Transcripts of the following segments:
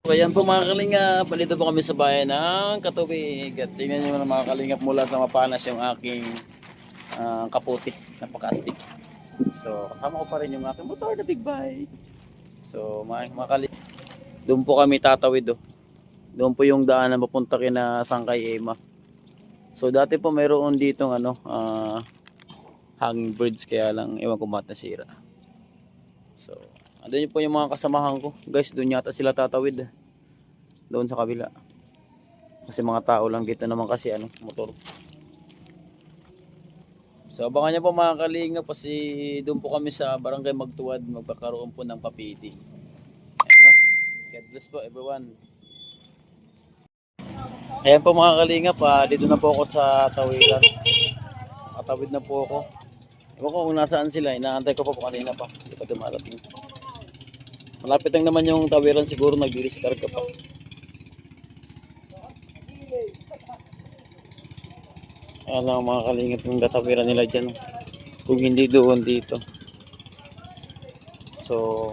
So ayan po mga kalingap, palito po kami sa bayan ng Katubig. At tingnan nyo mga kalingap mula sa mapanas yung aking kaputi na pakastik. So kasama ko pa rin yung aking motor na big bike. So mga kalingap, doon po kami tatawid oh. Doon po yung daan na papunta kina Sangkay Ema. So dati po mayroon ditong hanging bridge kaya lang ewan ko bakit nasira. So andun po yung mga kasamahan ko. Guys, doon yata sila tatawid. Doon sa kabila. Kasi mga tao lang dito naman kasi motor. So abangan nyo po mga kalingap kasi doon po kami sa Barangay Magtuwad magkakaroon po ng papiti. No? God bless po everyone. Ayan po mga kalingap, dito na po ako sa tawiran. Katawid na po ako. Ewan ko kung nasaan sila, inaantay ko pa po kanina pa. Hindi pa dumarating. Malapit lang naman yung tawiran, siguro nag-discard ka pa. Ayan lang mga kalingap yung katawiran nila dyan. Kung hindi doon dito. So,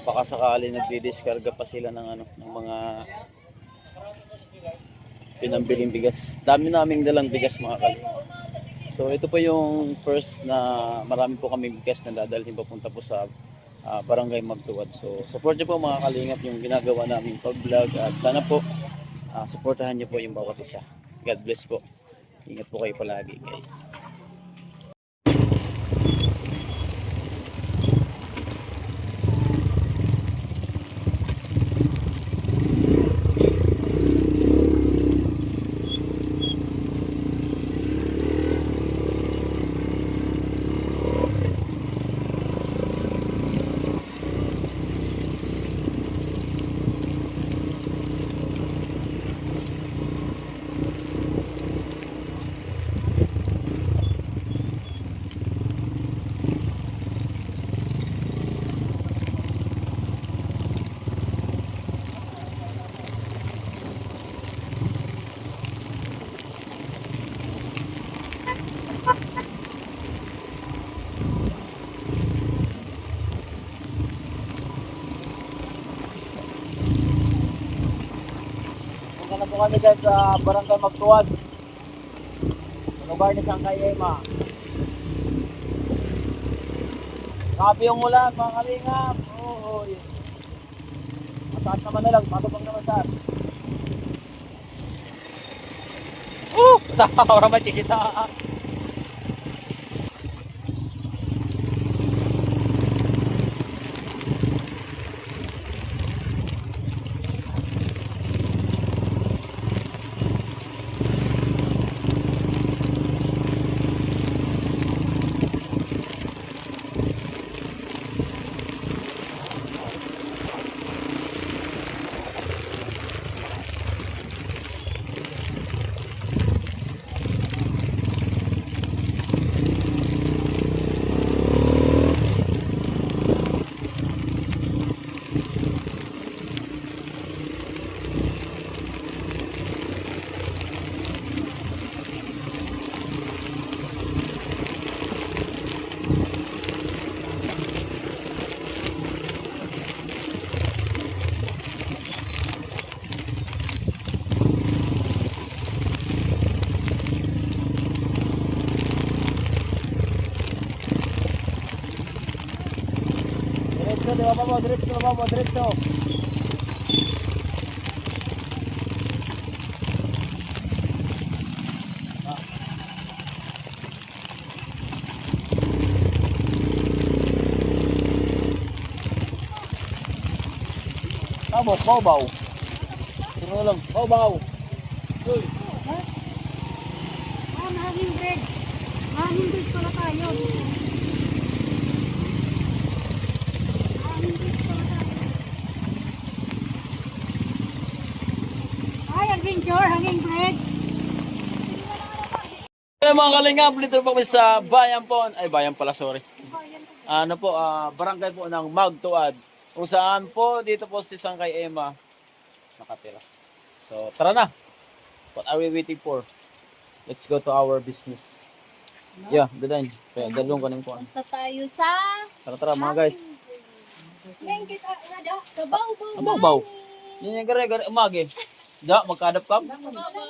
baka sakali nagdi-discarga pa sila ng ng mga pinambiling bigas. Dami naming dalang bigas mga kalingap. So ito po yung first na marami po kami bigas na dadalhin papunta po sa Barangay Magtuwad. So support niyo po mga kalingap yung ginagawa namin pag-vlog at sana po supportahan niyo po yung bawat isa. God bless po. Ingat po kayo palagi guys. Punta na po kami guys sa Barangay Magtuwad. Lugar ni Sangkay Ema. Grabe yung ulan mga kalingap. Oo. Mataas naman na lang, matubang naman saan. Orang may tikita. Diretso, diretso. Tama, baw-baw. Sino lang, baw-baw. Uy. Hanging bridge. Hanging bridge pala tayo. Hanging bridge pala tayo. Ay, adventure, hanging bridge. Hey, mga kalingap, dito po kami sa Bayan po. Ay, Bayan pala, sorry. Barangay po ng Magtuwad. Kung saan po, dito po si Sangkay Ema nakatira. So, tara na. What are we waiting for? Let's go to our business. Yeah, dadain. Kaya dalawang kanin ko. Punta tayo sa... Tara, tara mga guys. Lengkit rada. Kabaw-baw. Abaw-baw. Yan yung gare-gare umagi. Da, magkadap kam.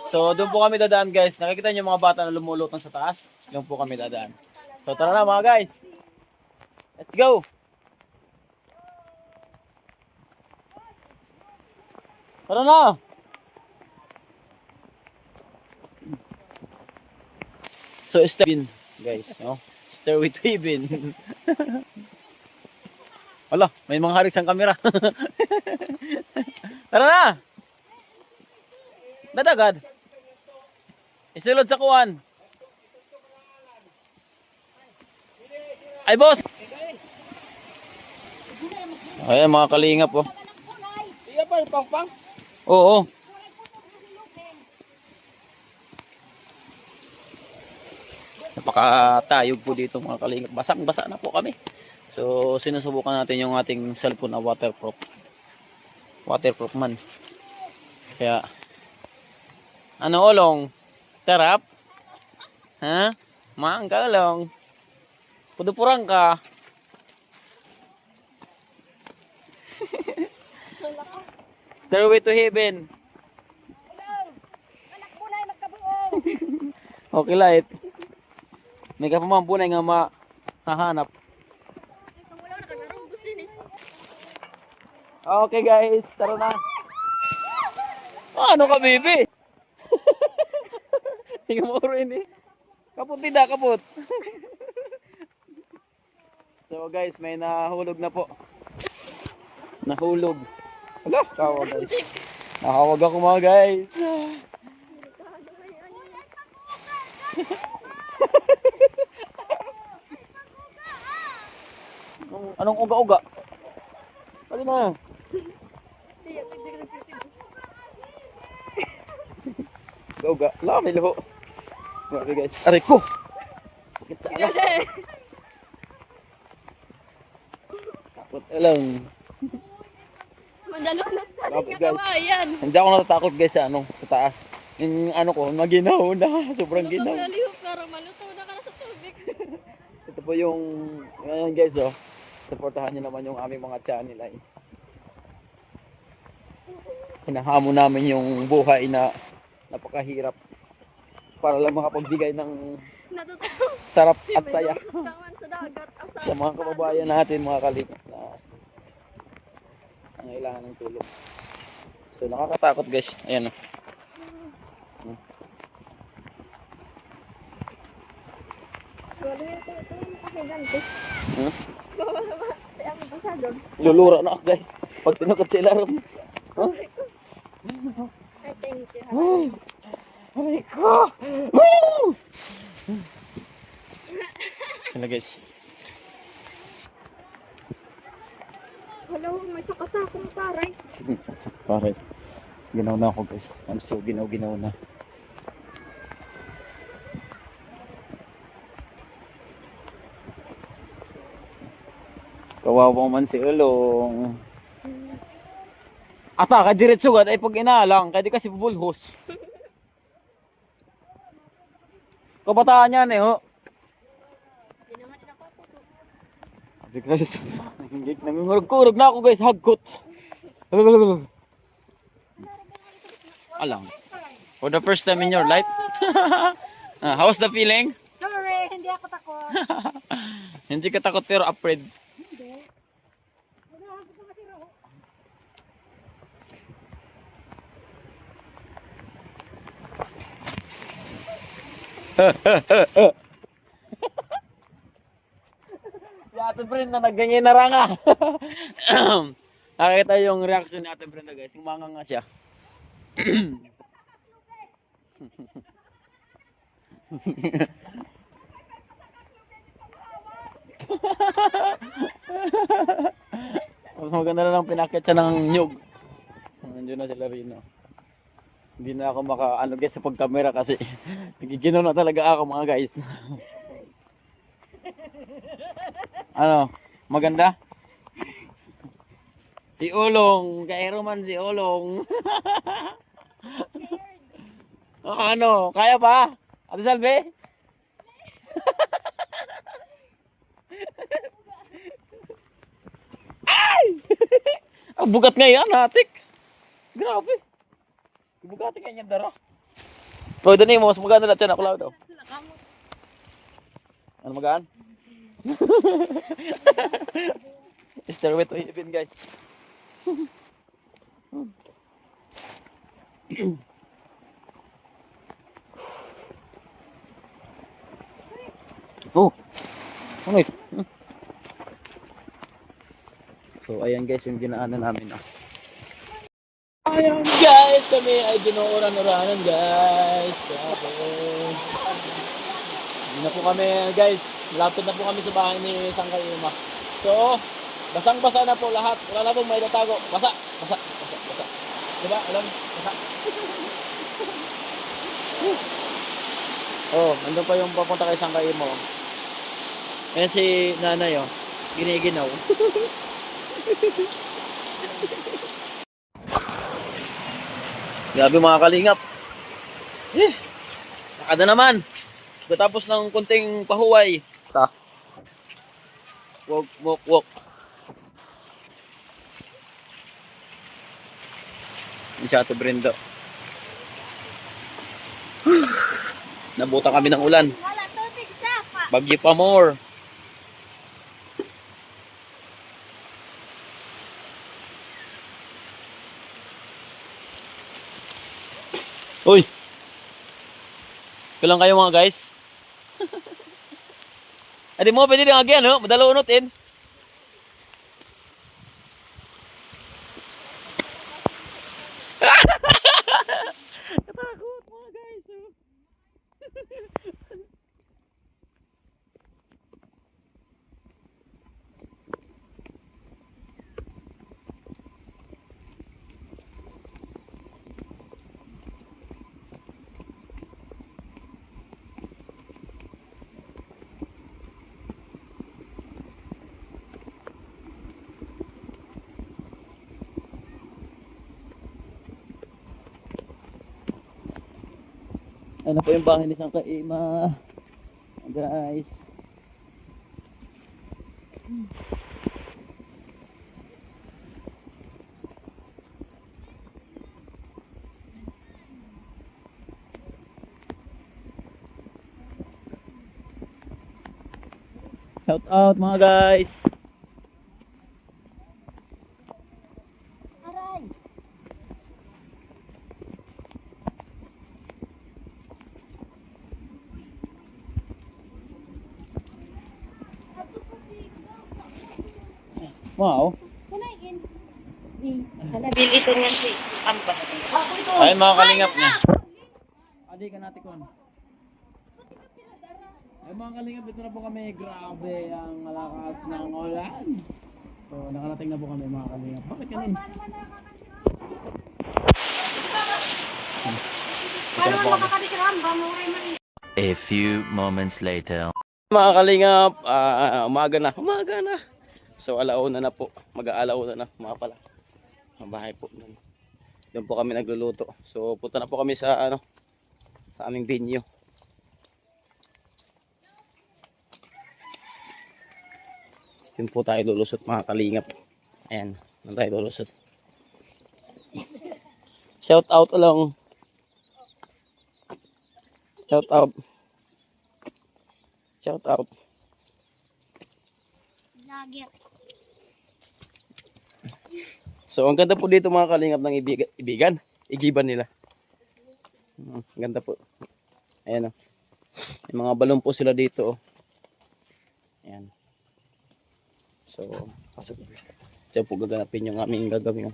So, doon po kami dadaan guys. Nakikita niyo yung mga bata na lumulutang sa taas. Doon po kami dadaan. So, tara na mga guys. Let's go! Tara na! So, Stephen, guys, no? Stairway to Heaven. Wala, may mga harik sa kamera. Tara na! Dadagad. Isulod sa kuwan. Ay, boss! Ayan, mga kalingap, oh. Iya pa, pang-pang. Oo. Napakatayog po dito mga kalingap. Basang-basa na po kami. So, sinusubukan natin yung ating cellphone na waterproof. Waterproof man. Kaya, ano olong? Sarap? Ha? Maang ka olong? Pudupurang ka? Stairway to Heaven. Anak ko na magkabuo. Okay, light. May kapamampunay nga mahahanap. Okay guys, tara na. Ano ka, baby? Tingnan mo rin eh. Kaput tidak, kaput. So guys, may nahulog na po. Nahulog. Wala, kawa guys. Nakawag ako mga guys. Anong uga-uga? Pwede na. Uga-uga. Wala, may luho. Okay guys. Aray ko! Sakit sa alam. Takot lang. Mandalo na sa Grabe guys. kawayan. Hindi ako natatakot guys sa sa taas. Yung ano ko, maginaw na. Sobrang ginaw. Naliw para malutaw na ka na sa tubig. Ito po yung, ngayon guys oh. Supportahan nyo naman yung aming mga channel ay. Hinahamon namin yung buhay na napakahirap para lang makapagbigay ng Natutulog sarap at saya sa dagat. sa mga kababayan natin, mga kalingap na nangailangan ng tulong. So nakakatakot guys. Ayan oh. Hmm? Lulura na ako guys. Pag tinukot sila ron. Huh? I thank you. Ay, aray ko! Woo! Sila guys. Wala, may sakasakong taray. Pare, ginaw na ako guys. I'm so ginaw na. Kawawa man si Ulong. Ata ka diretso gad ay pag inalang kaya di kasi bubulhos. Kabataan yan eh ho. Hindi naman din ako puto. Sabi guys, nangungurog-kurog na ako guys, hagkot. Alang. For the first time in your life. How's the feeling? Sorry, hindi ako takot. Hindi ka takot pero afraid. Hindi. Wala ako sa masiro. Si Ate Brenda nagganyan na ranga. Nakita yung reaction ni Ate Brenda guys, yung manga nga siya. Mas maganda na lang pinakit siya ng nyug. Nandiyon na sila Rino. Hindi na ako maka guys sa pagkamera kasi nagiginaw na talaga ako mga guys. Ano? Maganda? Si Ulong, kairo man si Ulong. Ano? Kaya pa? Ate Salve? Ay! Ang bugat ngayon, hatik. Grabe. Bugatin nga yung dara. Pwede na mo, mas maganda na dyan ako lang daw. Ano magaan? Stairway to heaven, guys. Oh, ano ito? So, ayan guys, yung ginaanan namin. Ayan guys, kami ay binuuran-uranan guys. Grabe. Hindi na po kami guys. Lapit na po kami sa bahay ni Sangkay Ima. So, basang-basa na po lahat. Wala na pong may natago. Basa, basa, basa, basa. Diba? Alam? Basa. Oh, nandun pa yung papunta kay Sangkay Ima. Ayan si nanay oh. Giniginaw. Grabe mga kalingap. Nakada naman. Pagkatapos ng kunting pahuway. Walk, walk, walk. Yung siya ito, Brendo. Nabuta kami ng ulan. Wala tubig sa pa. Bagyo pa more. Uy! Kulang kayo mga guys. Adi mo, pwede din agyan, no? Madalo unutin. Katakot mga guys. Oh. Ano po yung bahay ni Sangka Ima. Guys. Shout out mga guys. Aray. Wow. Kunain. Nabilito niya si Amba. Ay mga kalingap niya. Adi ka natin kon. Ay mga kalingap, dito na po kami. Grabe ang malakas ng ulan. So nakarating na po kami mga kalingap. Bakit kanin? Paano man makakali si Amba? Muray man. A few moments later. Mga kalingap, umaga na. Umaga na. So alauna na po. Mag-aalauna na mga pala. Ang bahay po. Doon po kami nagluluto. So punta na po kami sa sa aming venue. Doon po tayo lulusot mga kalingap. Ayan, doon tayo lulusot. Shout out lang. Shout out. Shout out. Lager. So ang ganda po dito mga kalingap ng ibigan. Igiban nila. Ang ganda po. Ayan o. May mga balon po sila dito. Ayan. So, pasok. Diyan po gaganapin yung aming gagawin.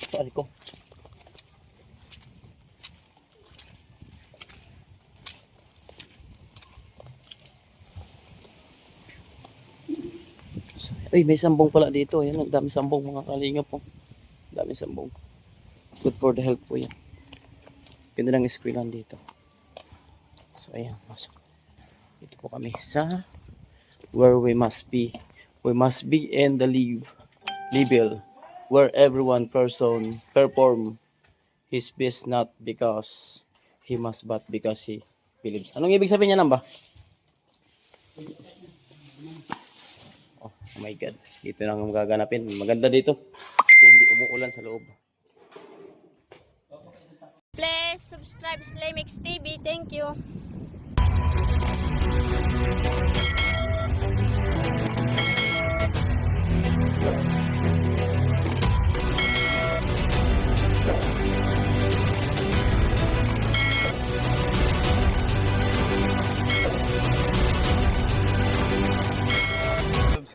Sorry ko. Ay, may sambong pala dito. Ayan, ang dami sambong mga kalingap po. Dami sambong. Good for the health po yan. Ganda ng eskwelahan dito. So, ayan, masok. Dito po kami sa where we must be. We must be in the level where everyone person perform his best not because he must but because he believes. Anong ibig sabihin niya nang ba? Oh, Oh my God. Dito na ang gaganapin. Maganda dito. Kasi hindi umuulan sa loob. Please subscribe Slimix TV. Thank you.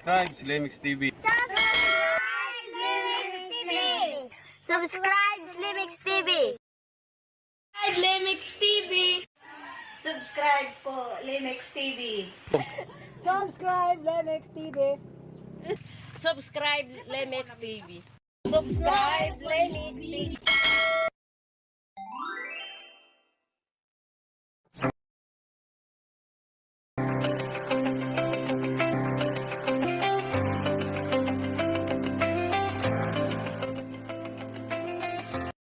Subscribe, Slimix TV. Subscribe Slimix TV. Slimix TV. Subscribe po, Limex TV. Subscribe Lemex TV. Subscribe, Limex TV. Subscribe, Limex TV.